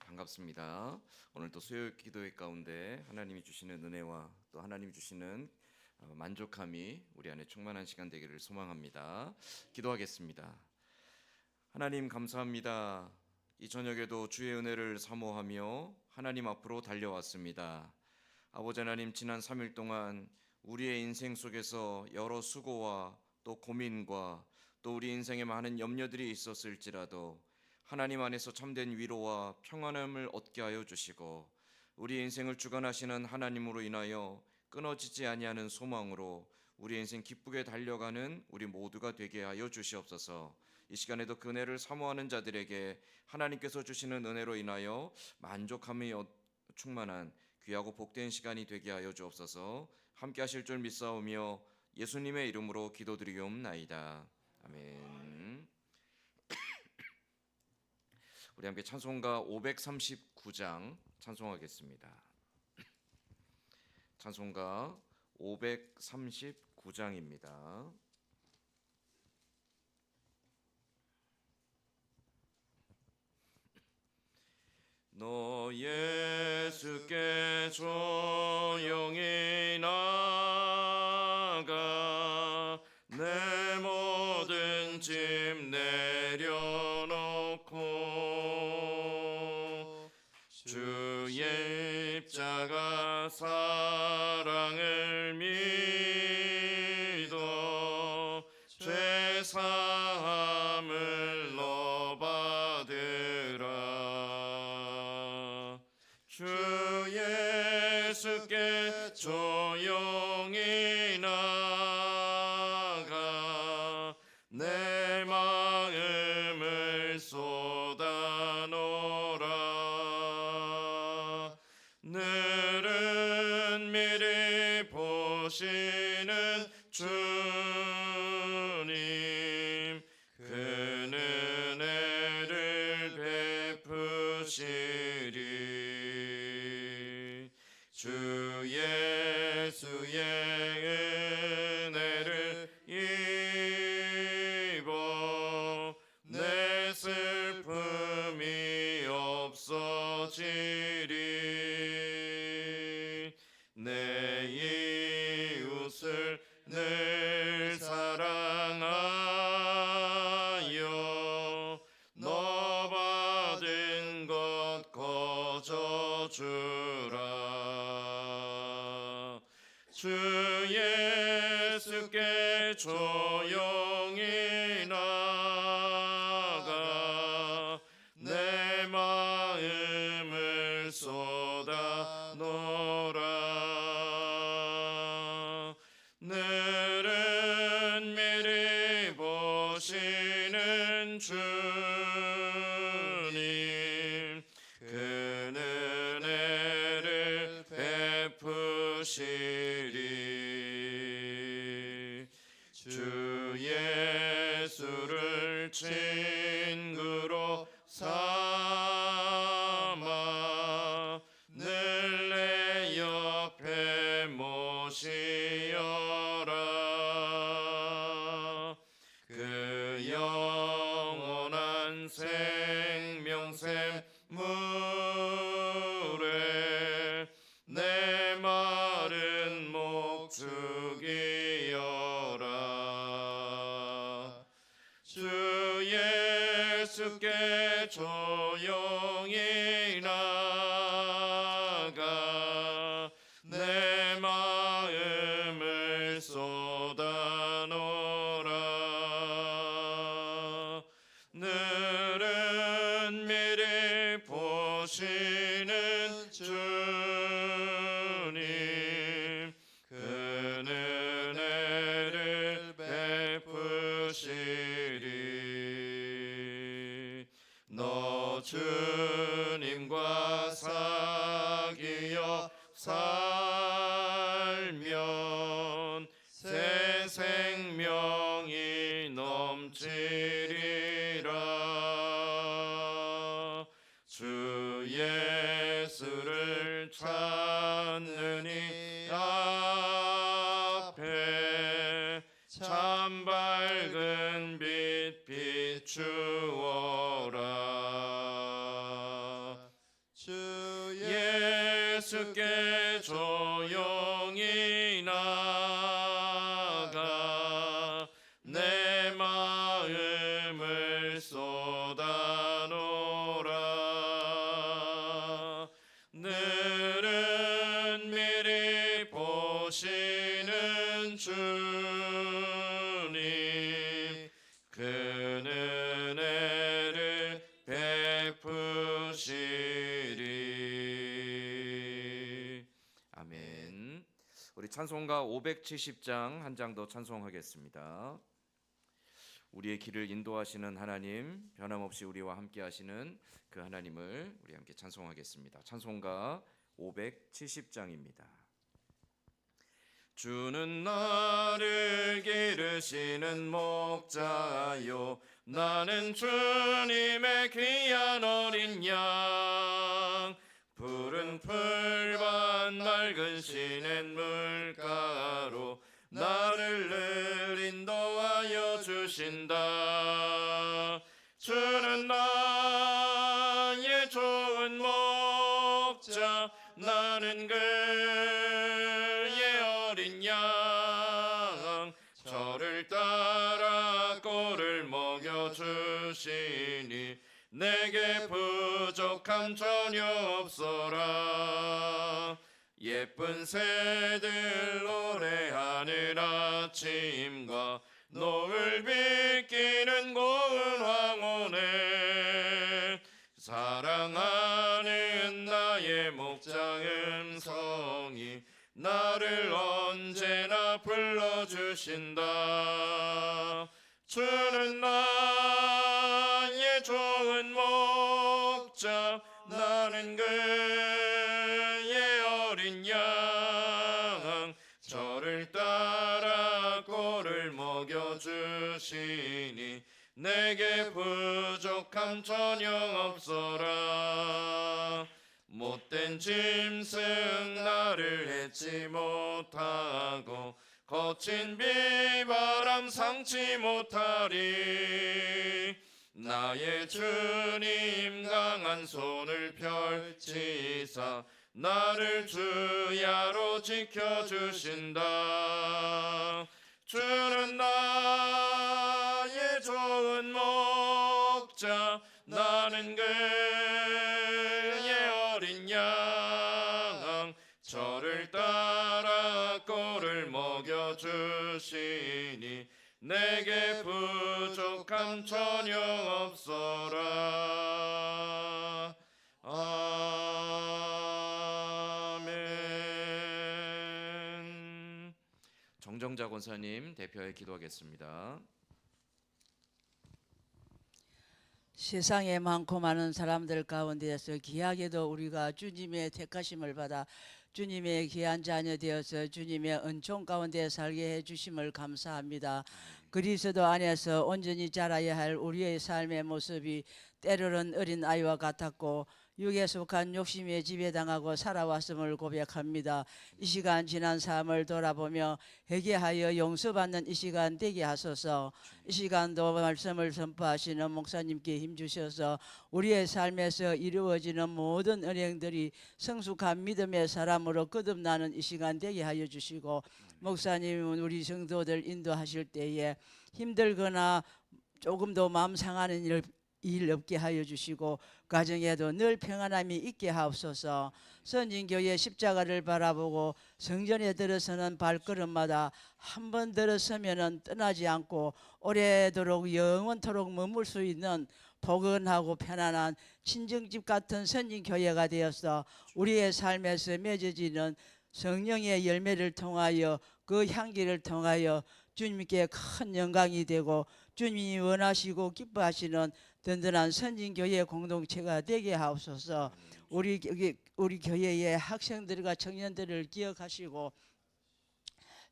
반갑습니다. 오늘 또 수요 기도회 가운데 하나님이 주시는 은혜와 또 하나님이 주시는 만족함이 우리 안에 충만한 시간 되기를 소망합니다. 기도하겠습니다. 하나님 감사합니다. 이 저녁에도 주의 은혜를 사모하며 하나님 앞으로 달려왔습니다. 아버지 하나님, 지난 3일 동안 우리의 인생 속에서 여러 수고와 또 고민과 또 우리 인생에 많은 염려들이 있었을지라도 하나님 안에서 참된 위로와 평안함을 얻게 하여 주시고 우리 인생을 주관하시는 하나님으로 인하여 끊어지지 아니하는 소망으로 우리 인생 기쁘게 달려가는 우리 모두가 되게 하여 주시옵소서. 이 시간에도 그 은혜를 사모하는 자들에게 하나님께서 주시는 은혜로 인하여 만족함이 충만한 귀하고 복된 시간이 되게 하여 주옵소서. 함께 하실 줄 믿사오며 예수님의 이름으로 기도드리옵나이다. 아멘. 우리 함께 찬송가 539장 찬송하겠습니다. 찬송가 539장입니다. 너 예수께 조용히 나가 내 모든 짐 내려놓고 주의 입자가 사랑을 믿어 죄사함을 너 받으라. 주 예수께 조용히 나가 내 마음을 쏟아놓으라. 늘은 미리 보시는 주님, 그 은혜를 베푸시리. 주 예수의 은혜를 입어 내 슬픔이 없어지리. 내 이웃을 늘 사랑하여 너 받은 것 거저주라. 주 예수께 조용히 나가 내 마음을 쏟아놓으라. 늘은 미리 보시는 주님, 그 은혜를 베푸시리. 주 예수를 친구로 삼아 늘 내 옆에 모시어라. 그 영원한 생명샘 물에 내 마른 목 죽이어라. 주 예수께 조용히 나가 내 마음을 쏟아놓으라. 늘은 미리 보시는 주님, 그 은혜를 베푸시리. 너 주님과 사귀어 살면 새 생명이 넘치리라. 주 예수를 찾는 이 앞에 참 밝은 빛 비추어라. 예수께 조용히 나가 내 마음을 쏟아놓으라. 늘은 미리 보시는 주님, 그는 은혜를 베푸시리. 아멘. 우리 찬송가 570장 한 장 더 찬송하겠습니다. 우리의 길을 인도하시는 하나님, 변함없이 우리와 함께 하시는 그 하나님을 우리 함께 찬송하겠습니다. 찬송가 570장입니다. 주는 나를 기르시는 목자요, 나는 주님의 귀한 어린 양. 푸른 풀밭 맑은 시냇물가로 나를 늘 인도하여 주신다. 주는 나의 좋은 목자, 나는 그의 어린 양. 저를 따라 꼴을 먹여주시니 내게 부족함 전혀 없어라. 예쁜 새들 노래하는 아침과 노을 비끼는 고운 황혼에 사랑하는 나의 목자 음성이 나를 언제나 불러주신다. 주는 나의 좋은 목자, 나는 그의 어린 양. 저를 따라 꼴을 먹여주시니 내게 부족함 전혀 없어라. 못된 짐승 나를 해치 못하고 거친 비바람 상치 못하리. 나의 주님 강한 손을 펼치사 나를 주야로 지켜주신다. 주는 나의 좋은 목자, 나는 그의 어린 양. 저를 따라 꼴을 먹여주시니 내게 부족함 전혀 없어라. 아멘. 정정자 권사님 대표에 기도하겠습니다. 세상에 많고 많은 사람들 가운데서 귀하게도 우리가 주님의 택하심을 받아 주님의 귀한 자녀 되어서 주님의 은총 가운데 살게 해주심을 감사합니다. 그리스도 안에서 온전히 자라야 할 우리의 삶의 모습이 때로는 어린 아이와 같았고 육에 속한 욕심에 지배당하고 살아왔음을 고백합니다. 이 시간 지난 삶을 돌아보며 회개하여 용서받는 이 시간 되게 하소서. 이 시간도 말씀을 선포하시는 목사님께 힘주셔서 우리의 삶에서 이루어지는 모든 은행들이 성숙한 믿음의 사람으로 거듭나는 이 시간 되게 하여 주시고, 목사님은 우리 성도들 인도하실 때에 힘들거나 조금 더 마음 상하는 일 없게 하여 주시고 가정에도 늘 평안함이 있게 하옵소서. 선진교회 십자가를 바라보고 성전에 들어서는 발걸음마다 한 번 들어서면은 떠나지 않고 오래도록 영원토록 머물 수 있는 포근하고 편안한 친정집 같은 선진교회가 되어서 우리의 삶에서 맺어지는 성령의 열매를 통하여 그 향기를 통하여 주님께 큰 영광이 되고 주님이 원하시고 기뻐하시는 든든한 선진교회 공동체가 되게 하옵소서. 우리 교회의 학생들과 청년들을 기억하시고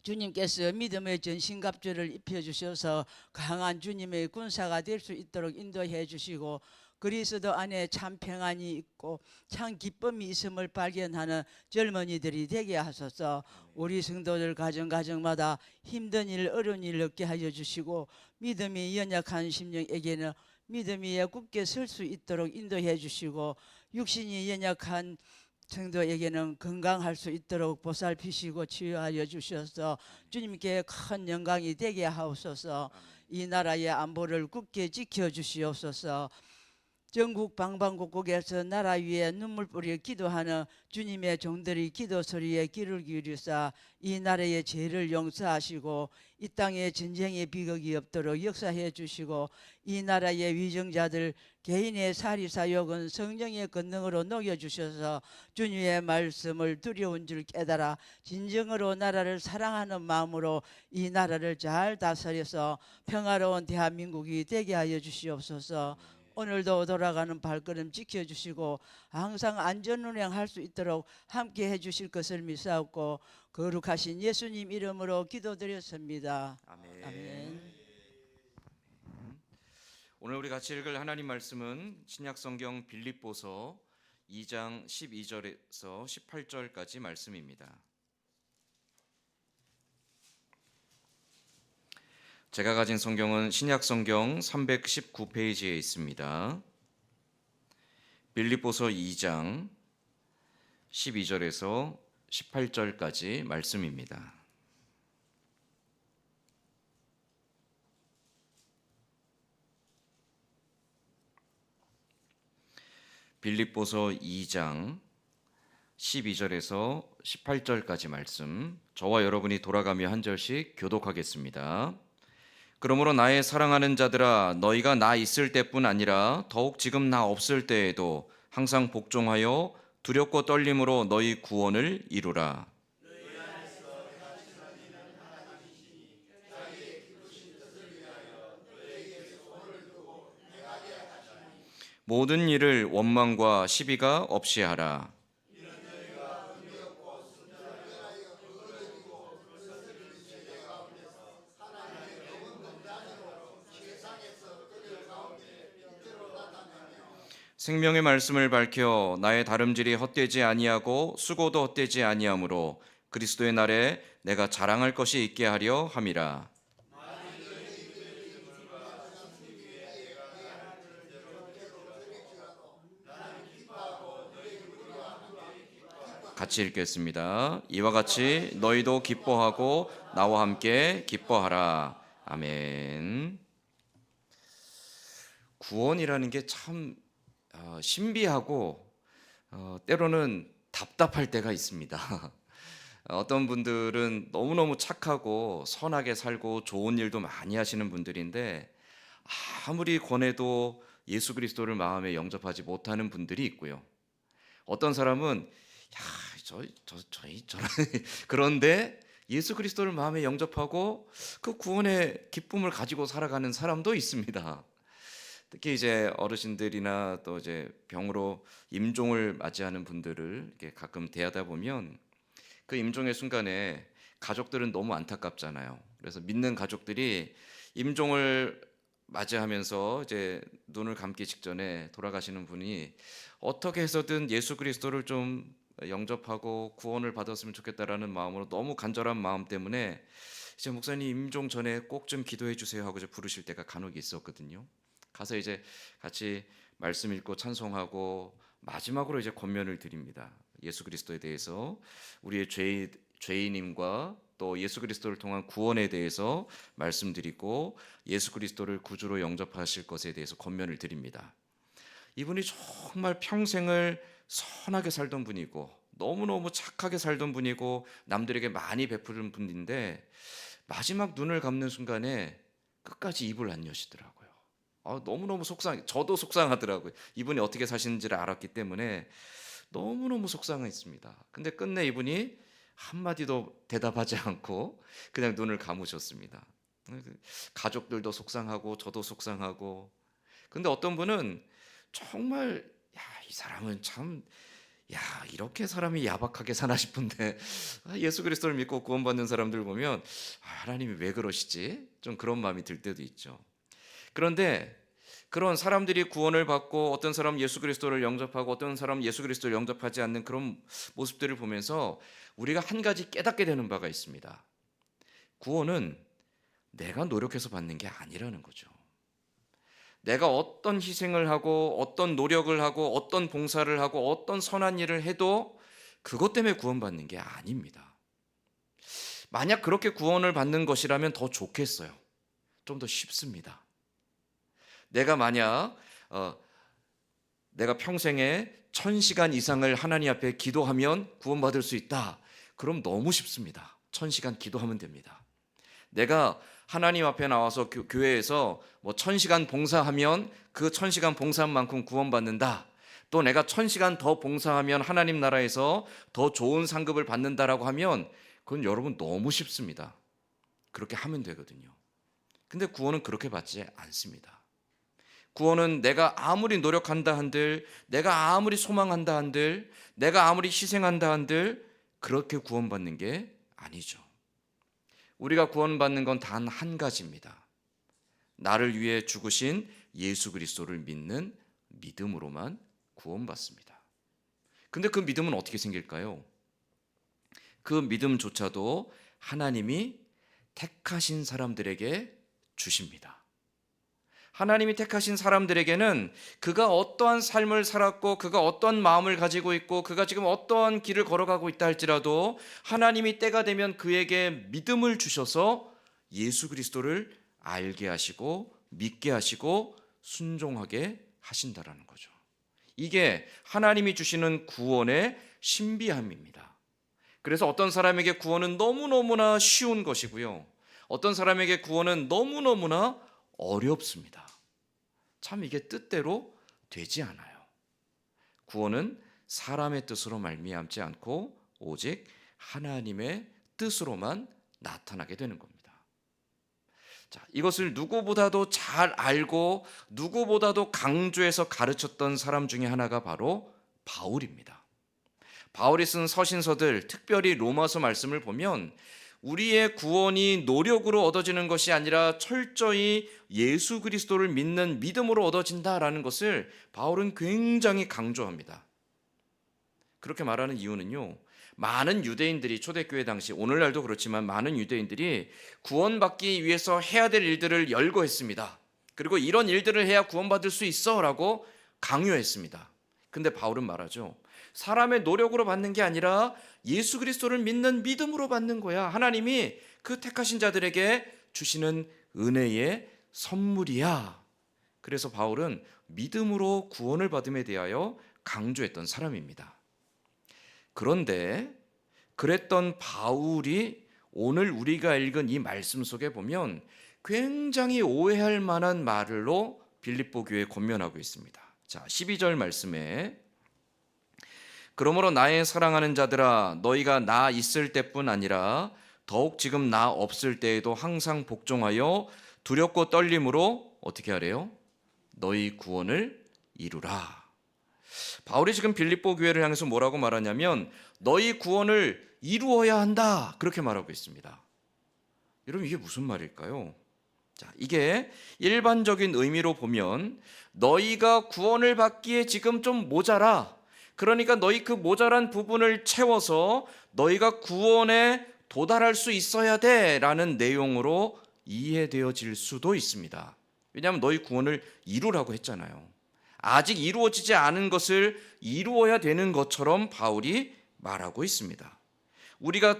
주님께서 믿음의 전신갑주를 입혀주셔서 강한 주님의 군사가 될 수 있도록 인도해 주시고 그리스도 안에 참 평안이 있고 참 기쁨이 있음을 발견하는 젊은이들이 되게 하소서. 우리 성도들 가정마다 힘든 일 어려운 일 없게 하여 주시고 믿음이 연약한 심령에게는 믿음이 굳게 설 수 있도록 인도해 주시고 육신이 연약한 성도에게는 건강할 수 있도록 보살피시고 치유하여 주셔서 주님께 큰 영광이 되게 하옵소서. 이 나라의 안보를 굳게 지켜 주시옵소서. 전국 방방곡곡에서 나라 위에 눈물뿌리 기도하는 주님의 종들이 기도 소리에 귀를 기울이사 이 나라의 죄를 용서하시고 이 땅에 전쟁의 비극이 없도록 역사해 주시고 이 나라의 위정자들 개인의 사리사욕은 성령의 권능으로 녹여주셔서 주님의 말씀을 두려운 줄 깨달아 진정으로 나라를 사랑하는 마음으로 이 나라를 잘 다스려서 평화로운 대한민국이 되게 하여 주시옵소서. 오늘도 돌아가는 발걸음 지켜주시고 항상 안전운행할 수 있도록 함께 해주실 것을 믿사옵고 거룩하신 예수님 이름으로 기도드렸습니다. 아멘. 아멘. 오늘 우리 같이 읽을 하나님 말씀은 신약성경 빌립보서 2장 12절에서 18절까지 말씀입니다. 제가 가진 성경은 신약성경 319페이지에 있습니다. 빌립보서 2장 12절에서 18절까지 말씀입니다. 빌립보서 2장 12절에서 18절까지 말씀, 저와 여러분이 돌아가며 한 절씩 교독하겠습니다. 그러므로 나의 사랑하는 자들아, 너희가 나 있을 때뿐 아니라 더욱 지금 나 없을 때에도 항상 복종하여 두렵고 떨림으로 너희 구원을 이루라. 모든 일을 원망과 시비가 없이 하라. 생명의 말씀을 밝혀 나의 다름질이 헛되지 아니하고 수고도 헛되지 아니하므로 그리스도의 날에 내가 자랑할 것이 있게 하려 함이라. 같이 읽겠습니다. 이와 같이 너희도 기뻐하고 나와 함께 기뻐하라. 아멘. 구원이라는 게 참 신비하고 때로는 답답할 때가 있습니다. 어떤 분들은 너무너무 착하고 선하게 살고 좋은 일도 많이 하시는 분들인데 아무리 권해도 예수 그리스도를 마음에 영접하지 못하는 분들이 있고요. 어떤 사람은 저런 그런데 예수 그리스도를 마음에 영접하고 그 구원의 기쁨을 가지고 살아가는 사람도 있습니다. 특히 이제 어르신들이나 또 이제 병으로 임종을 맞이하는 분들을 이렇게 가끔 대하다 보면 그 임종의 순간에 가족들은 너무 안타깝잖아요. 그래서 믿는 가족들이 임종을 맞이하면서 이제 눈을 감기 직전에 돌아가시는 분이 어떻게 해서든 예수 그리스도를 좀 영접하고 구원을 받았으면 좋겠다라는 마음으로 너무 간절한 마음 때문에 이제 목사님 임종 전에 꼭 좀 기도해 주세요 하고 이제 부르실 때가 간혹 있었거든요. 가서 이제 같이 말씀 읽고 찬송하고 마지막으로 이제 권면을 드립니다. 예수 그리스도에 대해서 우리의 죄인임과 또 예수 그리스도를 통한 구원에 대해서 말씀드리고 예수 그리스도를 구주로 영접하실 것에 대해서 권면을 드립니다. 이분이 정말 평생을 선하게 살던 분이고 너무너무 착하게 살던 분이고 남들에게 많이 베푸는 분인데 마지막 눈을 감는 순간에 끝까지 입을 안 여시더라고요. 너무너무 저도 속상하더라고요. 이분이 어떻게 사시는지를 알았기 때문에 너무너무 속상했습니다. 근데 끝내 이분이 한마디도 대답하지 않고 그냥 눈을 감으셨습니다. 가족들도 속상하고 저도 속상하고. 근데 어떤 분은 정말 이 사람은 참 이렇게 사람이 야박하게 사나 싶은데 예수 그리스도를 믿고 구원받는 사람들 보면 하나님이 왜 그러시지? 좀 그런 마음이 들 때도 있죠. 그런데 그런 사람들이 구원을 받고 어떤 사람 예수 그리스도를 영접하고 어떤 사람 예수 그리스도를 영접하지 않는 그런 모습들을 보면서 우리가 한 가지 깨닫게 되는 바가 있습니다. 구원은 내가 노력해서 받는 게 아니라는 거죠. 내가 어떤 희생을 하고 어떤 노력을 하고 어떤 봉사를 하고 어떤 선한 일을 해도 그것 때문에 구원받는 게 아닙니다. 만약 그렇게 구원을 받는 것이라면 더 좋겠어요. 좀 더 쉽습니다. 내가 만약 내가 평생에 1000시간 이상을 하나님 앞에 기도하면 구원받을 수 있다. 그럼 너무 쉽습니다. 1000시간 기도하면 됩니다. 내가 하나님 앞에 나와서 교회에서 뭐 1000시간 봉사하면 그 1000시간 봉사한 만큼 구원받는다. 또 내가 1000시간 더 봉사하면 하나님 나라에서 더 좋은 상급을 받는다라고 하면 그건 여러분 너무 쉽습니다. 그렇게 하면 되거든요. 근데 구원은 그렇게 받지 않습니다. 구원은 내가 아무리 노력한다 한들, 내가 아무리 소망한다 한들, 내가 아무리 희생한다 한들 그렇게 구원받는 게 아니죠. 우리가 구원받는 건 단 한 가지입니다. 나를 위해 죽으신 예수 그리스도를 믿는 믿음으로만 구원받습니다. 근데 그 믿음은 어떻게 생길까요? 그 믿음조차도 하나님이 택하신 사람들에게 주십니다. 하나님이 택하신 사람들에게는 그가 어떠한 삶을 살았고 그가 어떠한 마음을 가지고 있고 그가 지금 어떠한 길을 걸어가고 있다 할지라도 하나님이 때가 되면 그에게 믿음을 주셔서 예수 그리스도를 알게 하시고 믿게 하시고 순종하게 하신다라는 거죠. 이게 하나님이 주시는 구원의 신비함입니다. 그래서 어떤 사람에게 구원은 너무너무나 쉬운 것이고요. 어떤 사람에게 구원은 너무너무나 어렵습니다. 참 이게 뜻대로 되지 않아요. 구원은 사람의 뜻으로 말미암지 않고 오직 하나님의 뜻으로만 나타나게 되는 겁니다. 자, 이것을 누구보다도 잘 알고 누구보다도 강조해서 가르쳤던 사람 중에 하나가 바로 바울입니다. 바울이 쓴 서신서들, 특별히 로마서 말씀을 보면 우리의 구원이 노력으로 얻어지는 것이 아니라 철저히 예수 그리스도를 믿는 믿음으로 얻어진다라는 것을 바울은 굉장히 강조합니다. 그렇게 말하는 이유는요, 많은 유대인들이 초대교회 당시, 오늘날도 그렇지만 많은 유대인들이 구원받기 위해서 해야 될 일들을 열거했습니다. 그리고 이런 일들을 해야 구원받을 수 있어 라고 강요했습니다. 근데 바울은 말하죠. 사람의 노력으로 받는 게 아니라 예수 그리스도를 믿는 믿음으로 받는 거야. 하나님이 그 택하신 자들에게 주시는 은혜의 선물이야. 그래서 바울은 믿음으로 구원을 받음에 대하여 강조했던 사람입니다. 그런데 그랬던 바울이 오늘 우리가 읽은 이 말씀 속에 보면 굉장히 오해할 만한 말로 빌립보 교회에 권면하고 있습니다. 자, 12절 말씀에 그러므로 나의 사랑하는 자들아 너희가 나 있을 때뿐 아니라 더욱 지금 나 없을 때에도 항상 복종하여 두렵고 떨림으로 어떻게 하래요? 너희 구원을 이루라. 바울이 지금 빌립보 교회를 향해서 뭐라고 말하냐면 너희 구원을 이루어야 한다 그렇게 말하고 있습니다. 여러분 이게 무슨 말일까요? 자, 이게 일반적인 의미로 보면 너희가 구원을 받기에 지금 좀 모자라. 그러니까 너희 그 모자란 부분을 채워서 너희가 구원에 도달할 수 있어야 돼 라는 내용으로 이해되어질 수도 있습니다. 왜냐하면 너희 구원을 이루라고 했잖아요. 아직 이루어지지 않은 것을 이루어야 되는 것처럼 바울이 말하고 있습니다. 우리가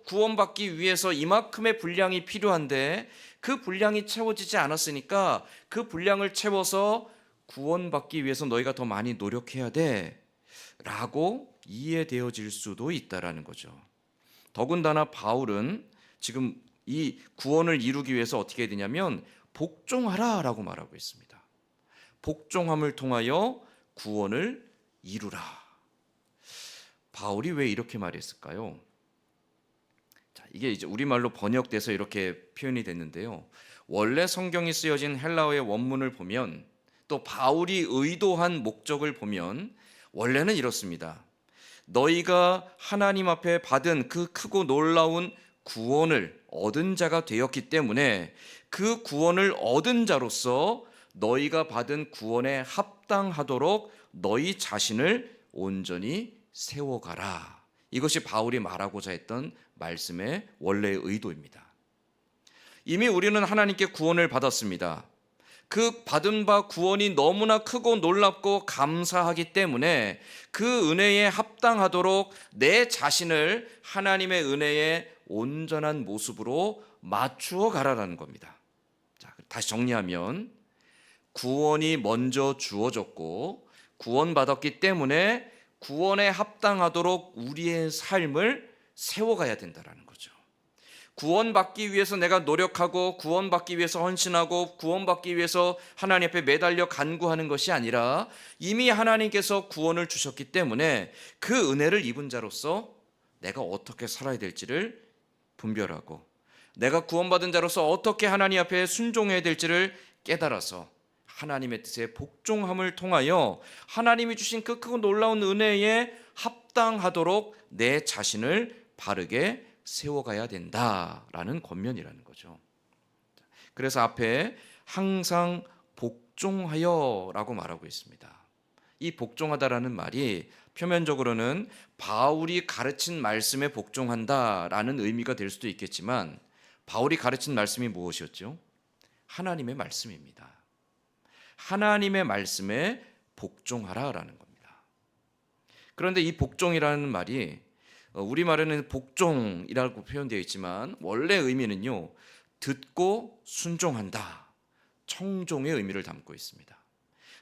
구원받기 위해서 이만큼의 분량이 필요한데 그 분량이 채워지지 않았으니까 그 분량을 채워서 구원받기 위해서 너희가 더 많이 노력해야 돼 라고 이해되어질 수도 있다라는 거죠. 더군다나 바울은 지금 이 구원을 이루기 위해서 어떻게 해야 되냐면 복종하라 라고 말하고 있습니다. 복종함을 통하여 구원을 이루라. 바울이 왜 이렇게 말했을까요? 자, 이게 이제 우리말로 번역돼서 이렇게 표현이 됐는데요. 원래 성경이 쓰여진 헬라어의 원문을 보면 또 바울이 의도한 목적을 보면 원래는 이렇습니다. 너희가 하나님 앞에 받은 그 크고 놀라운 구원을 얻은 자가 되었기 때문에 그 구원을 얻은 자로서 너희가 받은 구원에 합당하도록 너희 자신을 온전히 세워가라. 이것이 바울이 말하고자 했던 말씀의 원래의 의도입니다. 이미 우리는 하나님께 구원을 받았습니다. 그 받은 바 구원이 너무나 크고 놀랍고 감사하기 때문에 그 은혜에 합당하도록 내 자신을 하나님의 은혜의 온전한 모습으로 맞추어 가라라는 겁니다. 자, 다시 정리하면 구원이 먼저 주어졌고 구원받았기 때문에 구원에 합당하도록 우리의 삶을 세워가야 된다라는 거죠. 구원받기 위해서 내가 노력하고 구원받기 위해서 헌신하고 구원받기 위해서 하나님 앞에 매달려 간구하는 것이 아니라 이미 하나님께서 구원을 주셨기 때문에 그 은혜를 입은 자로서 내가 어떻게 살아야 될지를 분별하고 내가 구원받은 자로서 어떻게 하나님 앞에 순종해야 될지를 깨달아서 하나님의 뜻에 복종함을 통하여 하나님이 주신 그 크고 놀라운 은혜에 합당하도록 내 자신을 바르게 세워가야 된다라는 권면이라는 거죠. 그래서 앞에 항상 복종하여라고 말하고 있습니다. 이 복종하다라는 말이 표면적으로는 바울이 가르친 말씀에 복종한다라는 의미가 될 수도 있겠지만 바울이 가르친 말씀이 무엇이었죠? 하나님의 말씀입니다. 하나님의 말씀에 복종하라라는 겁니다. 그런데 이 복종이라는 말이 우리말에는 복종이라고 표현되어 있지만 원래 의미는요, 듣고 순종한다, 청종의 의미를 담고 있습니다.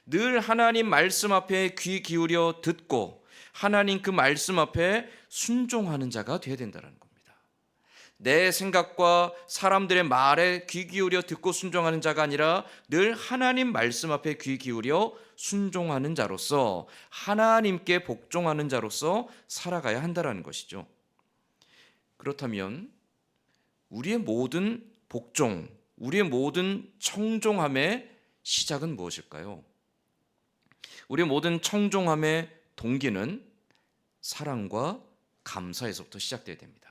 늘 하나님 말씀 앞에 귀 기울여 듣고 하나님 그 말씀 앞에 순종하는 자가 되어야 된다는 겁니다. 내 생각과 사람들의 말에 귀 기울여 듣고 순종하는 자가 아니라 늘 하나님 말씀 앞에 귀 기울여 순종하는 자로서 하나님께 복종하는 자로서 살아가야 한다는 것이죠. 그렇다면 우리의 모든 복종, 우리의 모든 청종함의 시작은 무엇일까요? 우리의 모든 청종함의 동기는 사랑과 감사에서부터 시작돼야 됩니다.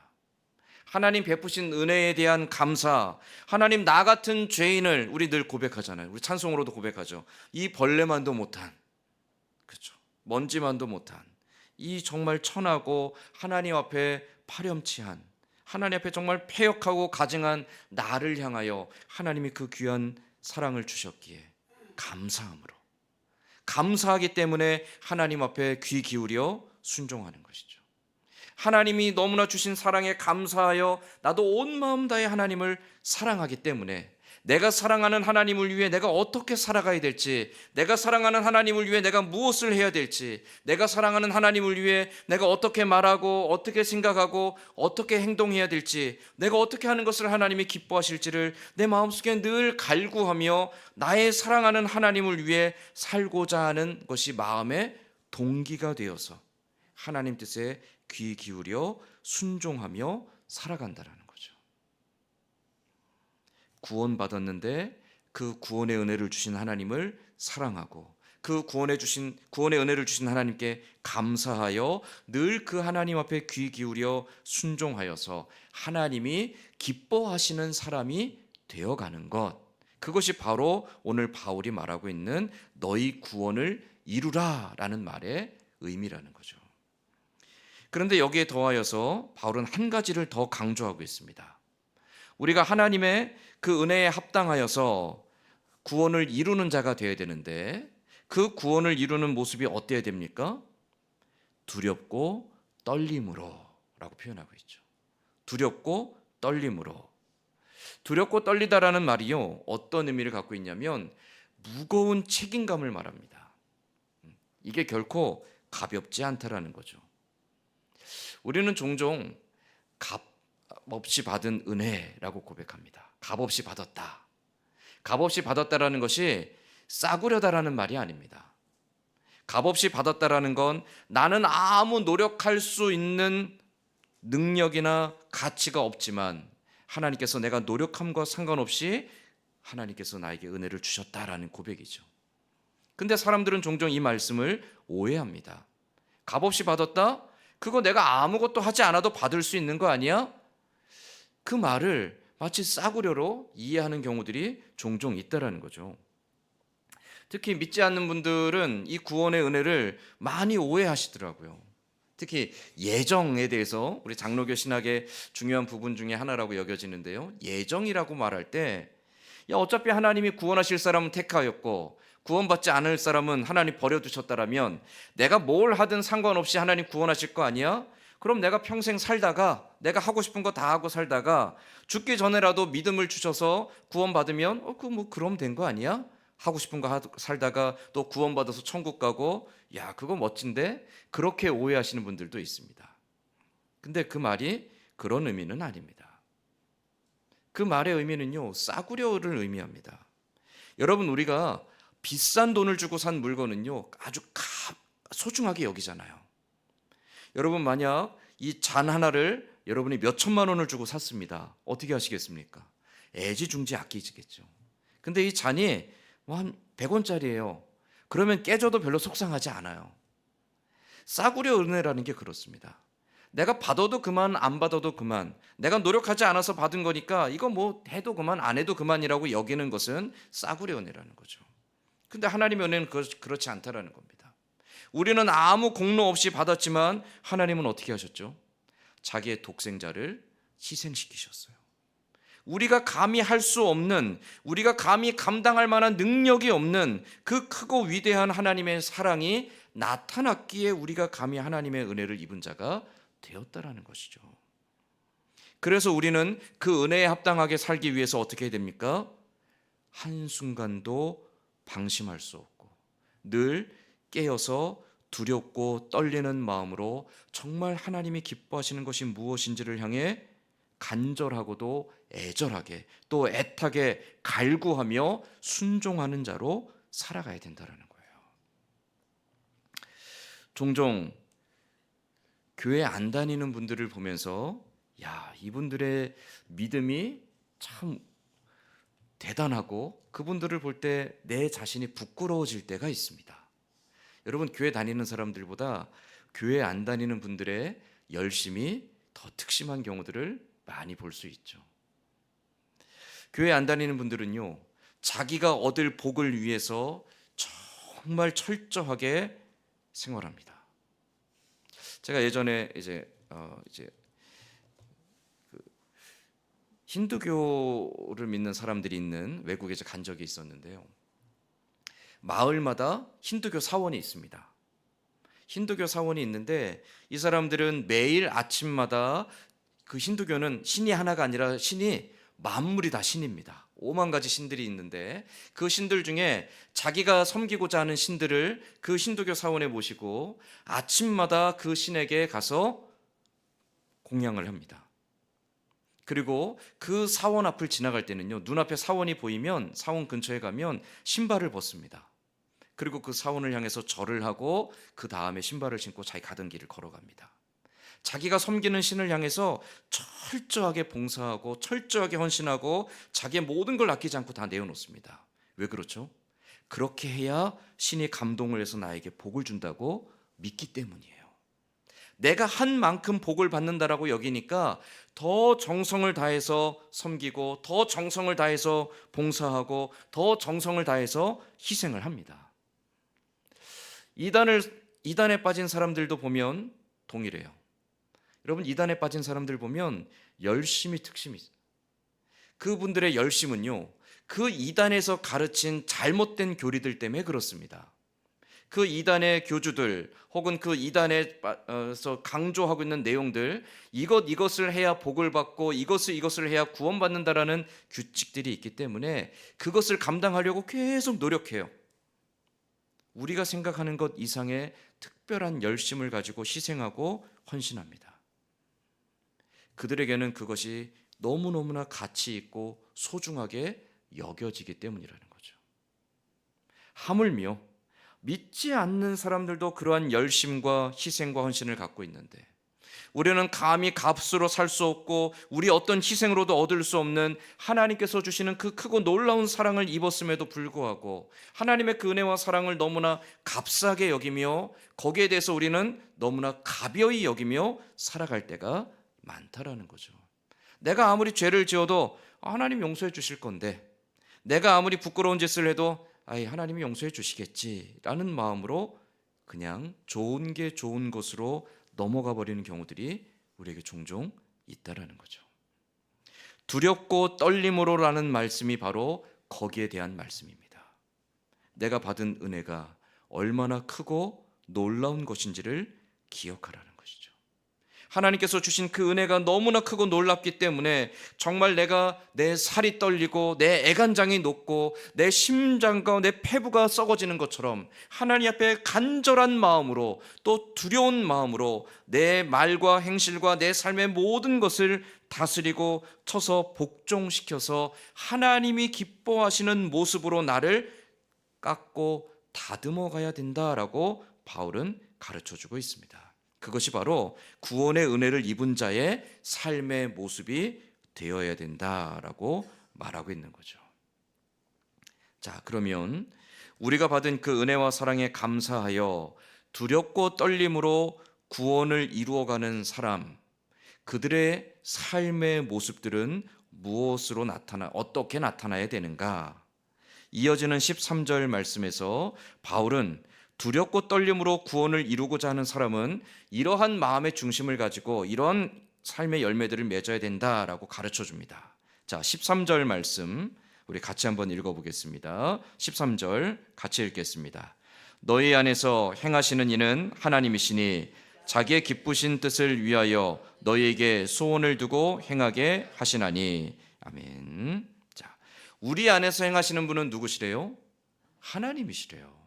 하나님 베푸신 은혜에 대한 감사, 하나님 나 같은 죄인을 우리 늘 고백하잖아요. 우리 찬송으로도 고백하죠. 이 벌레만도 못한, 그렇죠, 먼지만도 못한 이 정말 천하고 하나님 앞에 파렴치한, 하나님 앞에 정말 패역하고 가증한 나를 향하여 하나님이 그 귀한 사랑을 주셨기에 감사하기 때문에 하나님 앞에 귀 기울여 순종하는 것이죠. 하나님이 너무나 주신 사랑에 감사하여 나도 온 마음 다해 하나님을 사랑하기 때문에 내가 사랑하는 하나님을 위해 내가 어떻게 살아가야 될지, 내가 사랑하는 하나님을 위해 내가 무엇을 해야 될지, 내가 사랑하는 하나님을 위해 내가 어떻게 말하고 어떻게 생각하고 어떻게 행동해야 될지, 내가 어떻게 하는 것을 하나님이 기뻐하실지를 내 마음속에 늘 갈구하며 나의 사랑하는 하나님을 위해 살고자 하는 것이 마음의 동기가 되어서 하나님 뜻에 귀 기울여 순종하며 살아간다라는 거죠. 구원받았는데 그 구원의 은혜를 주신 하나님을 사랑하고 그 구원의 은혜를 주신 하나님께 감사하여 늘 그 하나님 앞에 귀 기울여 순종하여서 하나님이 기뻐하시는 사람이 되어가는 것, 그것이 바로 오늘 바울이 말하고 있는 너희 구원을 이루라라는 말의 의미라는 거죠. 그런데 여기에 더하여서 바울은 한 가지를 더 강조하고 있습니다. 우리가 하나님의 그 은혜에 합당하여서 구원을 이루는 자가 되어야 되는데 그 구원을 이루는 모습이 어때야 됩니까? 두렵고 떨림으로 라고 표현하고 있죠. 두렵고 떨림으로. 두렵고 떨리다라는 말이요, 어떤 의미를 갖고 있냐면 무거운 책임감을 말합니다. 이게 결코 가볍지 않다라는 거죠. 우리는 종종 값 없이 받은 은혜라고 고백합니다. 값 없이 받았다. 값 없이 받았다라는 것이 싸구려다라는 말이 아닙니다. 값 없이 받았다라는 건 나는 아무 노력할 수 있는 능력이나 가치가 없지만 하나님께서 내가 노력함과 상관없이 하나님께서 나에게 은혜를 주셨다라는 고백이죠. 근데 사람들은 종종 이 말씀을 오해합니다. 값 없이 받았다? 그거 내가 아무것도 하지 않아도 받을 수 있는 거 아니야? 그 말을 마치 싸구려로 이해하는 경우들이 종종 있다라는 거죠. 특히 믿지 않는 분들은 이 구원의 은혜를 많이 오해하시더라고요. 특히 예정에 대해서 우리 장로교 신학의 중요한 부분 중에 하나라고 여겨지는데요. 예정이라고 말할 때 야, 어차피 하나님이 구원하실 사람은 택하였고 구원받지 않을 사람은 하나님 버려두셨다라면 내가 뭘 하든 상관없이 하나님 구원하실 거 아니야? 그럼 내가 평생 살다가 내가 하고 싶은 거 다 하고 살다가 죽기 전에라도 믿음을 주셔서 구원받으면 그럼 된 거 아니야? 하고 싶은 거 살다가 또 구원받아서 천국 가고, 야, 그거 멋진데? 그렇게 오해하시는 분들도 있습니다. 근데 그 말이 그런 의미는 아닙니다. 그 말의 의미는요, 싸구려를 의미합니다. 여러분, 우리가 비싼 돈을 주고 산 물건은요, 아주 소중하게 여기잖아요. 여러분, 만약 이 잔 하나를 여러분이 몇 천만 원을 주고 샀습니다. 어떻게 하시겠습니까? 애지중지 아끼시겠죠. 근데 이 잔이 한 100원짜리예요. 그러면 깨져도 별로 속상하지 않아요. 싸구려 은혜라는 게 그렇습니다. 내가 받아도 그만, 안 받아도 그만, 내가 노력하지 않아서 받은 거니까 이거 뭐 해도 그만, 안 해도 그만이라고 여기는 것은 싸구려 은혜라는 거죠. 근데 하나님의 은혜는 그렇지 않다라는 겁니다. 우리는 아무 공로 없이 받았지만 하나님은 어떻게 하셨죠? 자기의 독생자를 희생시키셨어요. 우리가 감히 할 수 없는, 우리가 감히 감당할 만한 능력이 없는 그 크고 위대한 하나님의 사랑이 나타났기에 우리가 감히 하나님의 은혜를 입은 자가 되었다라는 것이죠. 그래서 우리는 그 은혜에 합당하게 살기 위해서 어떻게 해야 됩니까? 한순간도 방심할 수 없고 늘 깨어서 두렵고 떨리는 마음으로 정말 하나님이 기뻐하시는 것이 무엇인지를 향해 간절하고도 애절하게 또 애타게 갈구하며 순종하는 자로 살아가야 된다는 거예요. 종종 교회 안 다니는 분들을 보면서 야, 이분들의 믿음이 참 대단하고 그분들을 볼 때 내 자신이 부끄러워질 때가 있습니다. 여러분, 교회 다니는 사람들보다 교회 안 다니는 분들의 열심이 더 특심한 경우들을 많이 볼 수 있죠. 교회 안 다니는 분들은요, 자기가 얻을 복을 위해서 정말 철저하게 생활합니다. 제가 예전에 이제 힌두교를 믿는 사람들이 있는 외국에 간 적이 있었는데요. 마을마다 힌두교 사원이 있습니다. 힌두교 사원이 있는데 이 사람들은 매일 아침마다 그 힌두교는 신이 하나가 아니라 신이 만물이 다 신입니다. 5만 가지 신들이 있는데 그 신들 중에 자기가 섬기고자 하는 신들을 그 힌두교 사원에 모시고 아침마다 그 신에게 가서 공양을 합니다. 그리고 그 사원 앞을 지나갈 때는요, 눈앞에 사원이 보이면 사원 근처에 가면 신발을 벗습니다. 그리고 그 사원을 향해서 절을 하고 그 다음에 신발을 신고 자기 가던 길을 걸어갑니다. 자기가 섬기는 신을 향해서 철저하게 봉사하고 철저하게 헌신하고 자기의 모든 걸 아끼지 않고 다 내어놓습니다. 왜 그렇죠? 그렇게 해야 신이 감동을 해서 나에게 복을 준다고 믿기 때문이에요. 내가 한 만큼 복을 받는다라고 여기니까 더 정성을 다해서 섬기고 더 정성을 다해서 봉사하고 더 정성을 다해서 희생을 합니다. 이단에 빠진 사람들도 보면 동일해요. 여러분, 이단에 빠진 사람들 보면 열심이 특심이 있어요. 그분들의 열심은요, 그 이단에서 가르친 잘못된 교리들 때문에 그렇습니다. 그 이단의 교주들 혹은 그 이단에서 강조하고 있는 내용들, 이것을 해야 복을 받고 이것을 해야 구원받는다라는 규칙들이 있기 때문에 그것을 감당하려고 계속 노력해요. 우리가 생각하는 것 이상의 특별한 열심을 가지고 희생하고 헌신합니다. 그들에게는 그것이 너무너무나 가치 있고 소중하게 여겨지기 때문이라는 거죠. 하물며 믿지 않는 사람들도 그러한 열심과 희생과 헌신을 갖고 있는데 우리는 감히 값으로 살 수 없고 우리 어떤 희생으로도 얻을 수 없는 하나님께서 주시는 그 크고 놀라운 사랑을 입었음에도 불구하고 하나님의 그 은혜와 사랑을 너무나 값싸게 여기며 거기에 대해서 우리는 너무나 가벼이 여기며 살아갈 때가 많다라는 거죠. 내가 아무리 죄를 지어도 하나님 용서해 주실 건데, 내가 아무리 부끄러운 짓을 해도 하나님이 용서해 주시겠지라는 마음으로 그냥 좋은 게 좋은 것으로 넘어가 버리는 경우들이 우리에게 종종 있다라는 거죠. 두렵고 떨림으로라는 말씀이 바로 거기에 대한 말씀입니다. 내가 받은 은혜가 얼마나 크고 놀라운 것인지를 기억하라는 것이죠. 하나님께서 주신 그 은혜가 너무나 크고 놀랍기 때문에 정말 내가 내 살이 떨리고 내 애간장이 녹고 내 심장과 내 폐부가 썩어지는 것처럼 하나님 앞에 간절한 마음으로 또 두려운 마음으로 내 말과 행실과 내 삶의 모든 것을 다스리고 쳐서 복종시켜서 하나님이 기뻐하시는 모습으로 나를 깎고 다듬어 가야 된다라고 바울은 가르쳐주고 있습니다. 그것이 바로 구원의 은혜를 입은 자의 삶의 모습이 되어야 된다라고 말하고 있는 거죠. 자, 그러면 우리가 받은 그 은혜와 사랑에 감사하여 두렵고 떨림으로 구원을 이루어가는 사람, 그들의 삶의 모습들은 무엇으로 어떻게 나타나야 되는가? 이어지는 13절 말씀에서 바울은 두렵고 떨림으로 구원을 이루고자 하는 사람은 이러한 마음의 중심을 가지고 이런 삶의 열매들을 맺어야 된다라고 가르쳐 줍니다. 자, 13절 말씀 우리 같이 한번 읽어보겠습니다. 13절 같이 읽겠습니다. 너희 안에서 행하시는 이는 하나님이시니 자기의 기쁘신 뜻을 위하여 너희에게 소원을 두고 행하게 하시나니. 아멘. 자, 우리 안에서 행하시는 분은 누구시래요? 하나님이시래요.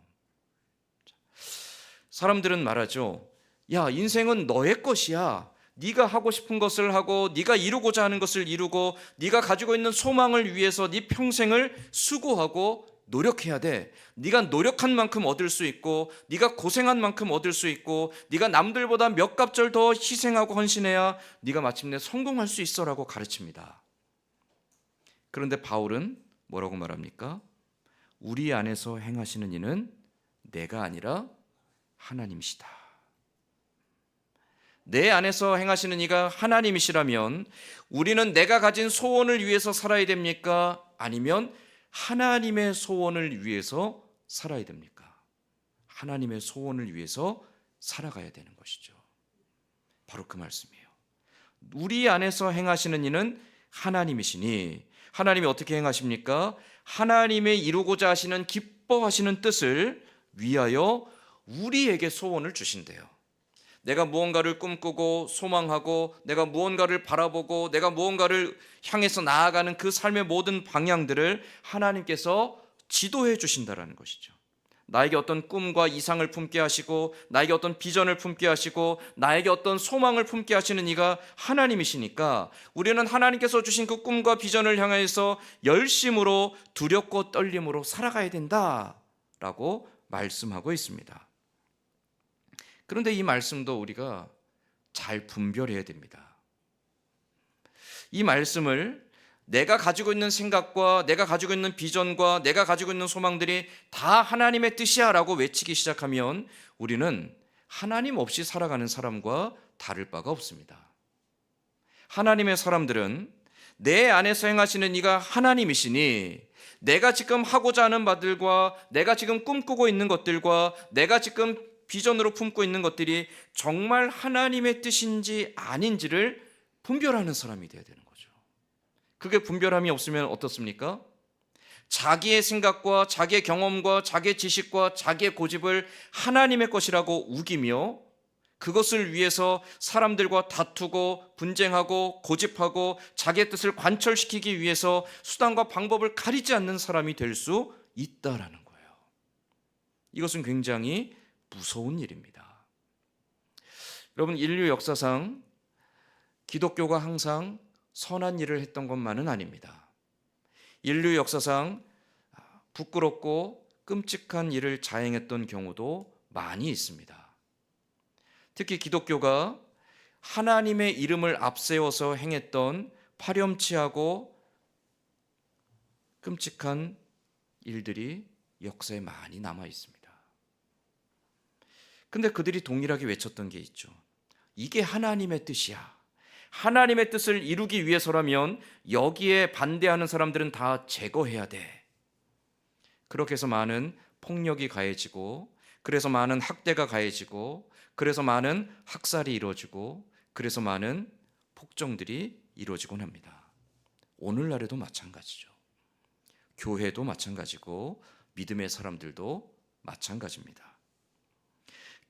사람들은 말하죠. 야, 인생은 너의 것이야. 네가 하고 싶은 것을 하고 네가 이루고자 하는 것을 이루고 네가 가지고 있는 소망을 위해서 네 평생을 수고하고 노력해야 돼. 네가 노력한 만큼 얻을 수 있고 네가 고생한 만큼 얻을 수 있고 네가 남들보다 몇 갑절 더 희생하고 헌신해야 네가 마침내 성공할 수 있어라고 가르칩니다. 그런데 바울은 뭐라고 말합니까? 우리 안에서 행하시는 이는 내가 아니라 하나님이시다. 내 안에서 행하시는 이가 하나님이시라면 우리는 내가 가진 소원을 위해서 살아야 됩니까? 아니면 하나님의 소원을 위해서 살아야 됩니까? 하나님의 소원을 위해서 살아가야 되는 것이죠. 바로 그 말씀이에요. 우리 안에서 행하시는 이는 하나님이시니, 하나님이 어떻게 행하십니까? 하나님의 이루고자 하시는 기뻐하시는 뜻을 위하여 우리에게 소원을 주신대요. 내가 무언가를 꿈꾸고 소망하고 내가 무언가를 바라보고 내가 무언가를 향해서 나아가는 그 삶의 모든 방향들을 하나님께서 지도해 주신다라는 것이죠. 나에게 어떤 꿈과 이상을 품게 하시고 나에게 어떤 비전을 품게 하시고 나에게 어떤 소망을 품게 하시는 이가 하나님이시니까 우리는 하나님께서 주신 그 꿈과 비전을 향해서 열심으로 두렵고 떨림으로 살아가야 된다라고 말씀하고 있습니다. 그런데 이 말씀도 우리가 잘 분별해야 됩니다. 이 말씀을 내가 가지고 있는 생각과 내가 가지고 있는 비전과 내가 가지고 있는 소망들이 다 하나님의 뜻이야 라고 외치기 시작하면 우리는 하나님 없이 살아가는 사람과 다를 바가 없습니다. 하나님의 사람들은 내 안에서 행하시는 이가 하나님이시니 내가 지금 하고자 하는 바들과 내가 지금 꿈꾸고 있는 것들과 내가 지금 비전으로 품고 있는 것들이 정말 하나님의 뜻인지 아닌지를 분별하는 사람이 되어야 되는 거죠. 그게 분별함이 없으면 어떻습니까? 자기의 생각과 자기의 경험과 자기의 지식과 자기의 고집을 하나님의 것이라고 우기며 그것을 위해서 사람들과 다투고 분쟁하고 고집하고 자기의 뜻을 관철시키기 위해서 수단과 방법을 가리지 않는 사람이 될 수 있다라는 거예요. 이것은 굉장히 무서운 일입니다. 여러분, 인류 역사상 기독교가 항상 선한 일을 했던 것만은 아닙니다. 인류 역사상 부끄럽고 끔찍한 일을 자행했던 경우도 많이 있습니다. 특히 기독교가 하나님의 이름을 앞세워서 행했던 파렴치하고 끔찍한 일들이 역사에 많이 남아 있습니다. 근데 그들이 동일하게 외쳤던 게 있죠. 이게 하나님의 뜻이야. 하나님의 뜻을 이루기 위해서라면 여기에 반대하는 사람들은 다 제거해야 돼. 그렇게 해서 많은 폭력이 가해지고, 그래서 많은 학대가 가해지고, 그래서 많은 학살이 이루어지고, 그래서 많은 폭정들이 이루어지곤 합니다. 오늘날에도 마찬가지죠. 교회도 마찬가지고 믿음의 사람들도 마찬가지입니다.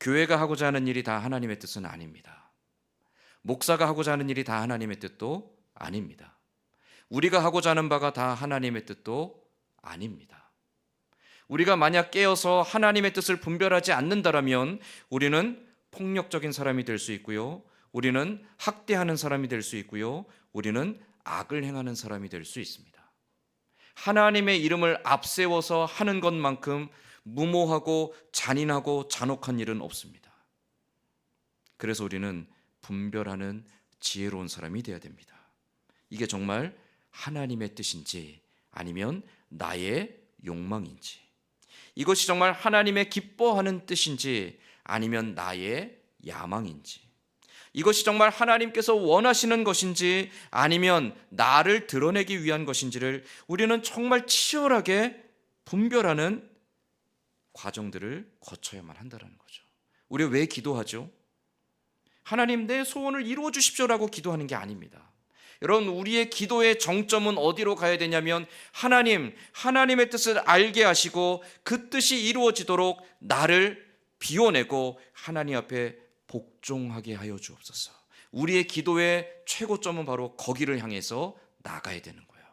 교회가 하고자 하는 일이 다 하나님의 뜻은 아닙니다. 목사가 하고자 하는 일이 다 하나님의 뜻도 아닙니다. 우리가 하고자 하는 바가 다 하나님의 뜻도 아닙니다. 우리가 만약 깨어서 하나님의 뜻을 분별하지 않는다라면 우리는 폭력적인 사람이 될 수 있고요. 우리는 학대하는 사람이 될 수 있고요. 우리는 악을 행하는 사람이 될 수 있습니다. 하나님의 이름을 앞세워서 하는 것만큼 무모하고 잔인하고 잔혹한 일은 없습니다. 그래서 우리는 분별하는 지혜로운 사람이 되어야 됩니다. 이게 정말 하나님의 뜻인지 아니면 나의 욕망인지, 이것이 정말 하나님의 기뻐하는 뜻인지 아니면 나의 야망인지, 이것이 정말 하나님께서 원하시는 것인지 아니면 나를 드러내기 위한 것인지를 우리는 정말 치열하게 분별하는 과정들을 거쳐야만 한다는 거죠. 우리 왜 기도하죠? 하나님 내 소원을 이루어 주십시오라고 기도하는 게 아닙니다. 여러분, 우리의 기도의 정점은 어디로 가야 되냐면 하나님의 뜻을 알게 하시고 그 뜻이 이루어지도록 나를 비워내고 하나님 앞에 복종하게 하여 주옵소서. 우리의 기도의 최고점은 바로 거기를 향해서 나가야 되는 거예요.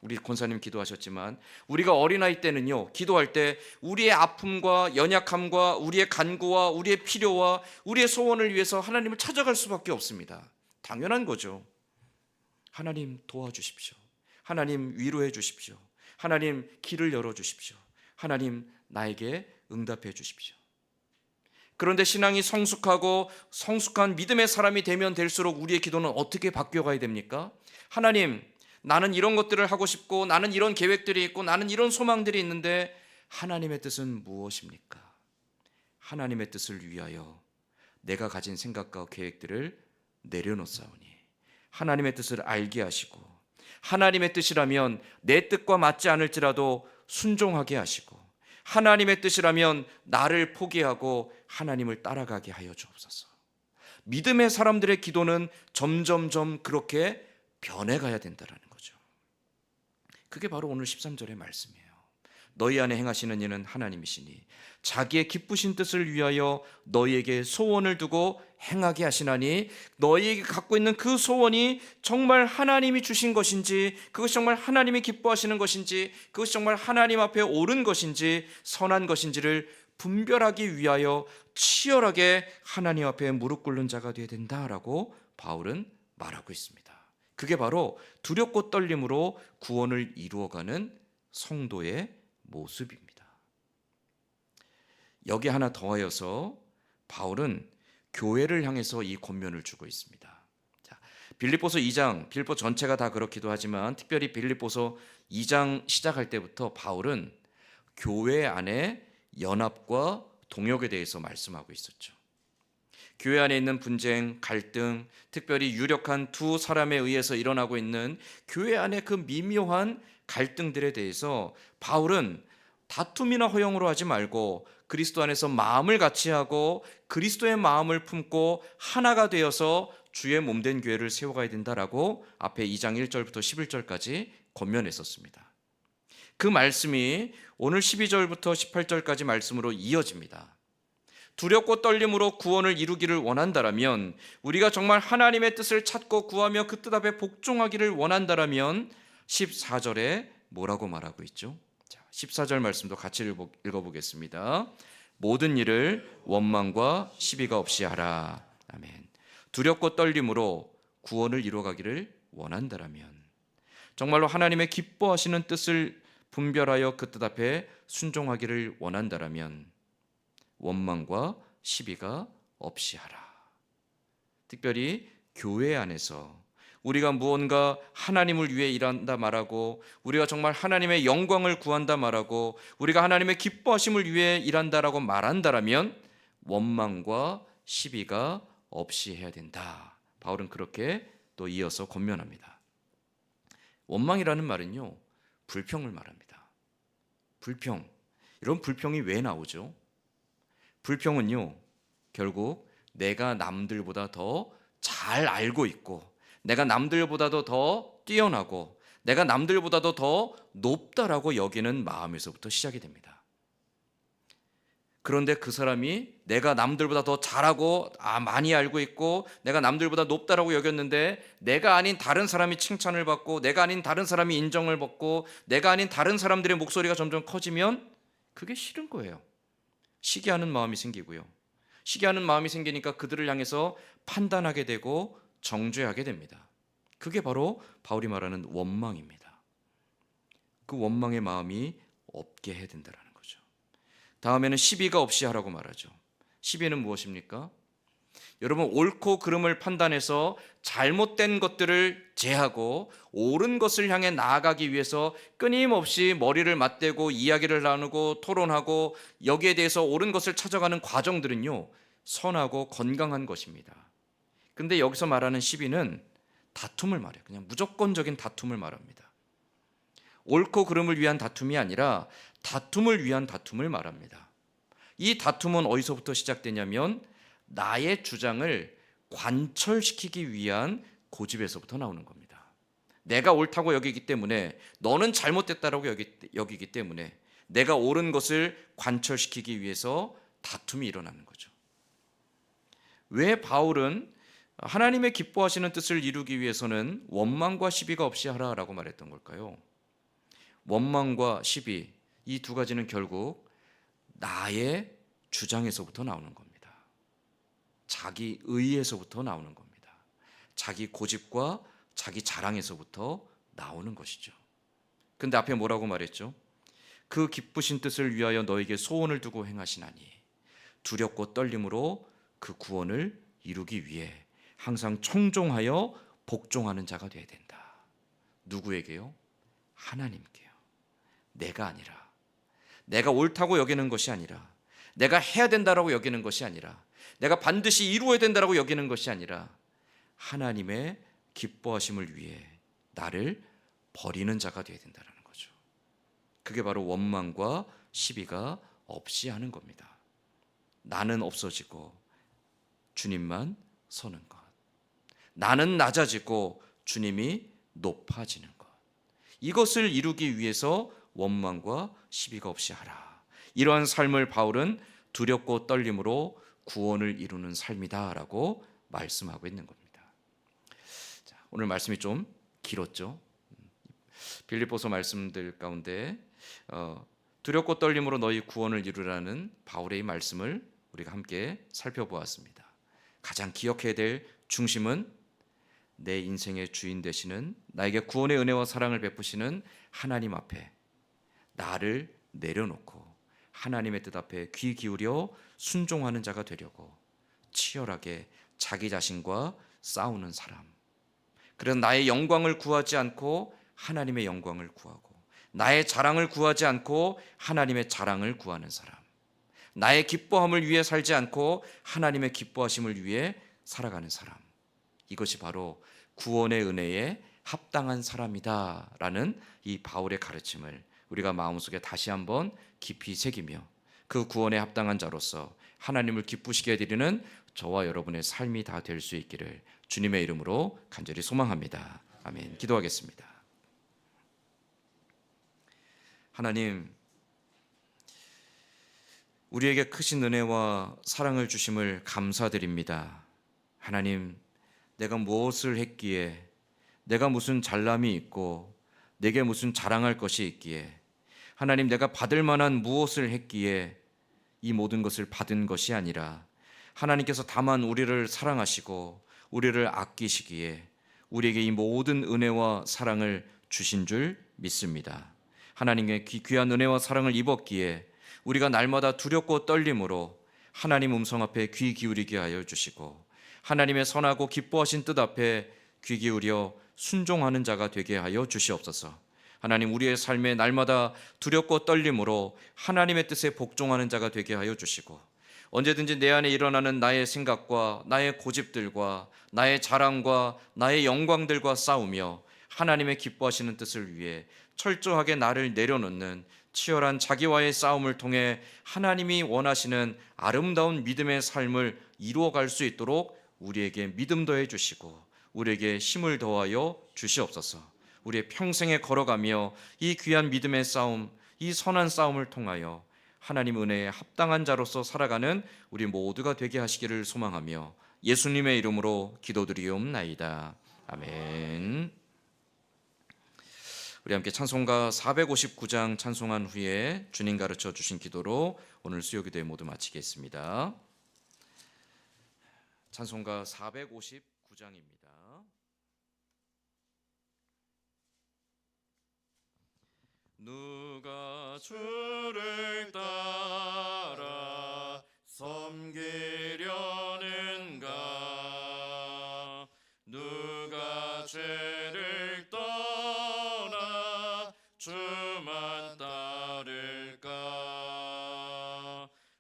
우리 권사님 기도하셨지만 우리가 어린아이 때는요, 기도할 때 우리의 아픔과 연약함과 우리의 간구와 우리의 필요와 우리의 소원을 위해서 하나님을 찾아갈 수밖에 없습니다. 당연한 거죠. 하나님 도와주십시오. 하나님 위로해 주십시오. 하나님 길을 열어주십시오. 하나님 나에게 응답해 주십시오. 그런데 신앙이 성숙하고 성숙한 믿음의 사람이 되면 될수록 우리의 기도는 어떻게 바뀌어가야 됩니까? 하나님, 나는 이런 것들을 하고 싶고 나는 이런 계획들이 있고 나는 이런 소망들이 있는데 하나님의 뜻은 무엇입니까? 하나님의 뜻을 위하여 내가 가진 생각과 계획들을 내려놓사오니 하나님의 뜻을 알게 하시고 하나님의 뜻이라면 내 뜻과 맞지 않을지라도 순종하게 하시고 하나님의 뜻이라면 나를 포기하고 하나님을 따라가게 하여 주옵소서. 믿음의 사람들의 기도는 점점점 그렇게 변해가야 된다는 거죠. 그게 바로 오늘 13절의 말씀이에요. 너희 안에 행하시는 이는 하나님이시니 자기의 기쁘신 뜻을 위하여 너희에게 소원을 두고 행하게 하시나니, 너희에게 갖고 있는 그 소원이 정말 하나님이 주신 것인지, 그것이 정말 하나님이 기뻐하시는 것인지, 그것이 정말 하나님 앞에 옳은 것인지 선한 것인지를 분별하기 위하여 치열하게 하나님 앞에 무릎 꿇는 자가 되어야 된다라고 바울은 말하고 있습니다. 그게 바로 두렵고 떨림으로 구원을 이루어가는 성도의 모습입니다. 여기 하나 더하여서 바울은 교회를 향해서 이 권면을 주고 있습니다. 자, 빌립보서 2장, 빌립보 전체가 다 그렇기도 하지만 특별히 빌립보서 2장 시작할 때부터 바울은 교회 안에 연합과 동역에 대해서 말씀하고 있었죠. 교회 안에 있는 분쟁, 갈등, 특별히 유력한 두 사람에 의해서 일어나고 있는 교회 안에 그 미묘한 갈등들에 대해서 바울은 다툼이나 허용으로 하지 말고 그리스도 안에서 마음을 같이 하고 그리스도의 마음을 품고 하나가 되어서 주의 몸된 교회를 세워가야 된다라고 앞에 2장 1절부터 11절까지 권면했었습니다. 그 말씀이 오늘 12절부터 18절까지 말씀으로 이어집니다. 두렵고 떨림으로 구원을 이루기를 원한다라면, 우리가 정말 하나님의 뜻을 찾고 구하며 그 뜻 앞에 복종하기를 원한다라면 14절에 뭐라고 말하고 있죠? 14절 말씀도 같이 읽어보겠습니다. 모든 일을 원망과 시비가 없이 하라. 아멘. 두렵고 떨림으로 구원을 이루어가기를 원한다라면, 정말로 하나님의 기뻐하시는 뜻을 분별하여 그 뜻 앞에 순종하기를 원한다라면 원망과 시비가 없이 하라. 특별히 교회 안에서 우리가 무언가 하나님을 위해 일한다 말하고, 우리가 정말 하나님의 영광을 구한다 말하고, 우리가 하나님의 기뻐하심을 위해 일한다라고 말한다라면 원망과 시비가 없이 해야 된다. 바울은 그렇게 또 이어서 권면합니다. 원망이라는 말은요, 불평을 말합니다. 불평. 이런 불평이 왜 나오죠? 불평은요, 결국 내가 남들보다 더 잘 알고 있고, 내가 남들보다도 더 뛰어나고, 내가 남들보다도 더 높다라고 여기는 마음에서부터 시작이 됩니다. 그런데 그 사람이 내가 남들보다 더 잘하고 많이 알고 있고 내가 남들보다 높다라고 여겼는데 내가 아닌 다른 사람이 칭찬을 받고 내가 아닌 다른 사람이 인정을 받고 내가 아닌 다른 사람들의 목소리가 점점 커지면 그게 싫은 거예요. 시기하는 마음이 생기고요. 시기하는 마음이 생기니까 그들을 향해서 판단하게 되고 정죄하게 됩니다. 그게 바로 바울이 말하는 원망입니다. 그 원망의 마음이 없게 해야 된다는 거죠. 다음에는 시비가 없이 하라고 말하죠. 시비는 무엇입니까? 여러분, 옳고 그름을 판단해서 잘못된 것들을 제하고 옳은 것을 향해 나아가기 위해서 끊임없이 머리를 맞대고 이야기를 나누고 토론하고 여기에 대해서 옳은 것을 찾아가는 과정들은요, 선하고 건강한 것입니다. 근데 여기서 말하는 시비는 다툼을 말해요. 그냥 무조건적인 다툼을 말합니다. 옳고 그름을 위한 다툼이 아니라 다툼을 위한 다툼을 말합니다. 이 다툼은 어디서부터 시작되냐면 나의 주장을 관철시키기 위한 고집에서부터 나오는 겁니다. 내가 옳다고 여기기 때문에 너는 잘못됐다라고 여기기 때문에 내가 옳은 것을 관철시키기 위해서 다툼이 일어나는 거죠. 왜 바울은 하나님의 기뻐하시는 뜻을 이루기 위해서는 원망과 시비가 없이 하라라고 말했던 걸까요? 원망과 시비, 이 두 가지는 결국 나의 주장에서부터 나오는 겁니다. 자기 의에서부터 나오는 겁니다. 자기 고집과 자기 자랑에서부터 나오는 것이죠. 근데 앞에 뭐라고 말했죠? 그 기쁘신 뜻을 위하여 너에게 소원을 두고 행하시나니 두렵고 떨림으로 그 구원을 이루기 위해 항상 청종하여 복종하는 자가 되어야 된다. 누구에게요? 하나님께요. 내가 아니라, 내가 옳다고 여기는 것이 아니라, 내가 해야 된다라고 여기는 것이 아니라, 내가 반드시 이루어야 된다라고 여기는 것이 아니라 하나님의 기뻐하심을 위해 나를 버리는 자가 되어야 된다는 거죠. 그게 바로 원망과 시비가 없이 하는 겁니다. 나는 없어지고 주님만 서는 것. 나는 낮아지고 주님이 높아지는 것. 이것을 이루기 위해서 원망과 시비가 없이 하라. 이러한 삶을 바울은 두렵고 떨림으로 구원을 이루는 삶이다라고 말씀하고 있는 겁니다. 자, 오늘 말씀이 좀 길었죠. 빌립보서 말씀들 가운데 두렵고 떨림으로 너희 구원을 이루라는 바울의 말씀을 우리가 함께 살펴보았습니다. 가장 기억해야 될 중심은 내 인생의 주인 되시는, 나에게 구원의 은혜와 사랑을 베푸시는 하나님 앞에 나를 내려놓고 하나님의 뜻 앞에 귀 기울여 순종하는 자가 되려고 치열하게 자기 자신과 싸우는 사람. 그래서 나의 영광을 구하지 않고 하나님의 영광을 구하고, 나의 자랑을 구하지 않고 하나님의 자랑을 구하는 사람. 나의 기뻐함을 위해 살지 않고 하나님의 기뻐하심을 위해 살아가는 사람. 이것이 바로 구원의 은혜에 합당한 사람이다라는 이 바울의 가르침을 우리가 마음속에 다시 한번 깊이 새기며 그 구원에 합당한 자로서 하나님을 기쁘시게 해드리는 저와 여러분의 삶이 다 될 수 있기를 주님의 이름으로 간절히 소망합니다. 아멘. 기도하겠습니다. 하나님, 우리에게 크신 은혜와 사랑을 주심을 감사드립니다. 하나님, 내가 무엇을 했기에, 내가 무슨 잘남이 있고 내게 무슨 자랑할 것이 있기에, 하나님, 내가 받을 만한 무엇을 했기에 이 모든 것을 받은 것이 아니라 하나님께서 다만 우리를 사랑하시고 우리를 아끼시기에 우리에게 이 모든 은혜와 사랑을 주신 줄 믿습니다. 하나님의 귀한 은혜와 사랑을 입었기에 우리가 날마다 두렵고 떨림으로 하나님 음성 앞에 귀 기울이게 하여 주시고 하나님의 선하고 기뻐하신 뜻 앞에 귀 기울여 순종하는 자가 되게 하여 주시옵소서. 하나님, 우리의 삶에 날마다 두렵고 떨림으로 하나님의 뜻에 복종하는 자가 되게 하여 주시고 언제든지 내 안에 일어나는 나의 생각과 나의 고집들과 나의 자랑과 나의 영광들과 싸우며 하나님의 기뻐하시는 뜻을 위해 철저하게 나를 내려놓는 치열한 자기와의 싸움을 통해 하나님이 원하시는 아름다운 믿음의 삶을 이루어갈 수 있도록 우리에게 믿음 더해 주시고 우리에게 힘을 더하여 주시옵소서. 우리의 평생에 걸어가며 이 귀한 믿음의 싸움, 이 선한 싸움을 통하여 하나님 은혜에 합당한 자로서 살아가는 우리 모두가 되게 하시기를 소망하며 예수님의 이름으로 기도드리옵나이다. 아멘. 우리 함께 찬송가 459장 찬송한 후에 주님 가르쳐 주신 기도로 오늘 수요기도회 모두 마치겠습니다. 찬송가 459장입니다. 누가 주를 따라 섬기려는가? 누가 죄를 떠나 주만 따를까?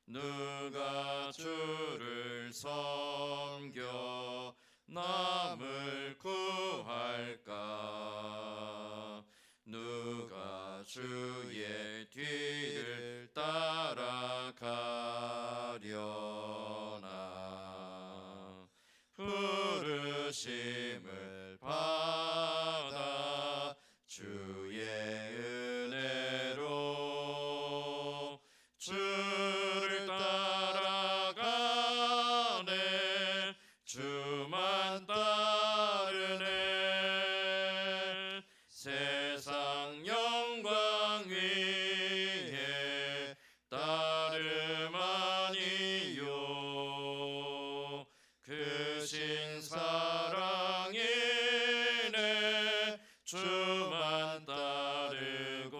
누가 주를 섬겨 남을 구할까? 누가 주의 뒤를 따라가려나? 부르심을 받아 주의 은혜로 주를 따라가네. 주만 따르네. 세상 영광 위에 따름 아니요. 크신 사랑이네. 주만 따르고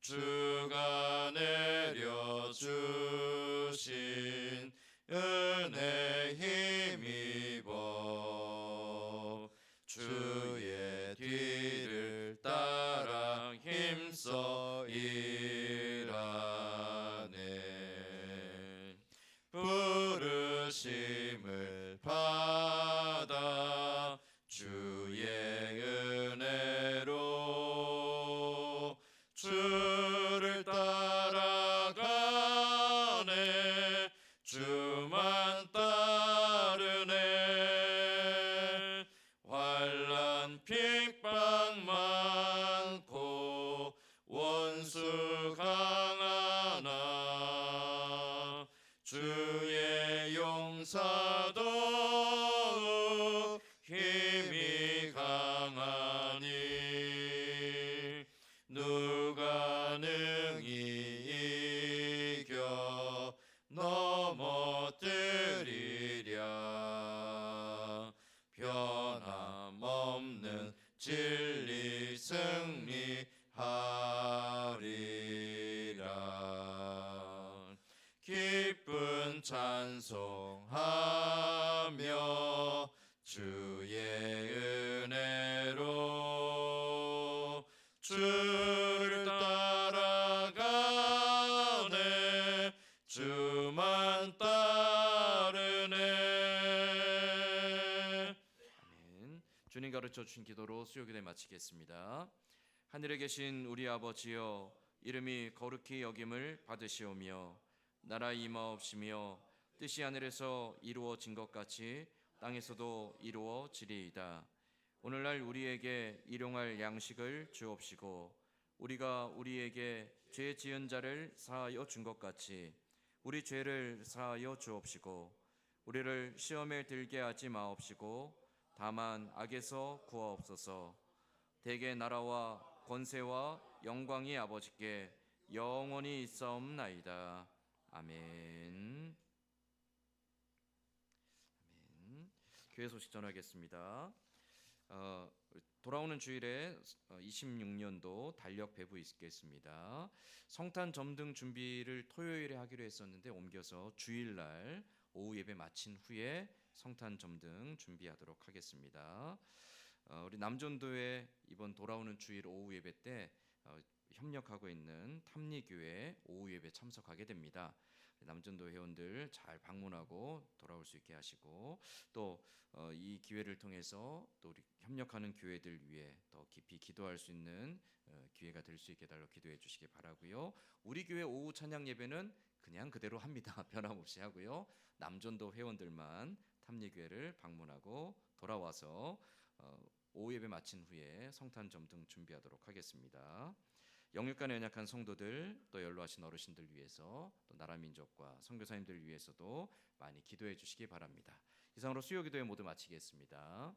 주가 내려주신 은혜 힘입어 주의 뒤를 따라 힘써 일하네. 부르심을 받아 주의 은혜로 주를 따라가네. 주만 따르네. 환난 핍박 많고 원수 강하나 주의 용사도 힘이 강하니 누가 능히 이겨 넘어뜨리랴? 변함없는 진리 승리하리라. 기쁜 찬송하며 주의 은혜로 주를 따라가네. 주만 따르네. 아멘. 주님 가르쳐 주신 기도로 수요기도회 마치겠습니다. 하늘에 계신 우리 아버지여, 이름이 거룩히 여김을 받으시오며 나라 임하옵시며 뜻이 하늘에서 이루어진 것 같이 땅에서도 이루어지리이다. 오늘날 우리에게 일용할 양식을 주옵시고 우리가 우리에게 죄 지은 자를 사하여 준 것 같이 우리 죄를 사하여 주옵시고 우리를 시험에 들게 하지 마옵시고 다만 악에서 구하옵소서. 대개 나라와 권세와 영광이 아버지께 영원히 있사옵나이다. 아멘. 아멘. 교회 소식 전하겠습니다. 돌아오는 주일에 26년도 달력 배부 있겠습니다. 성탄 점등 준비를 토요일에 하기로 했었는데 옮겨서 주일날 오후 예배 마친 후에 성탄 점등 준비하도록 하겠습니다. 우리 남전도에 이번 돌아오는 주일 오후 예배 때 협력하고 있는 탐리교회 오후 예배 참석하게 됩니다. 남전도 회원들 잘 방문하고 돌아올 수 있게 하시고 또 이 기회를 통해서 또 우리 협력하는 교회들 위해 더 깊이 기도할 수 있는 기회가 될 수 있게 달라 기도해 주시기 바라고요. 우리 교회 오후 찬양 예배는 그냥 그대로 합니다. 변함없이 하고요. 남전도 회원들만 탐리교회를 방문하고 돌아와서 오후 예배 마친 후에 성탄 점등 준비하도록 하겠습니다. 영육간에 연약한 성도들, 또 연로하신 어르신들 위해서, 또 나라 민족과 선교사님들 위해서도 많이 기도해 주시기 바랍니다. 이상으로 수요 기도회 모두 마치겠습니다.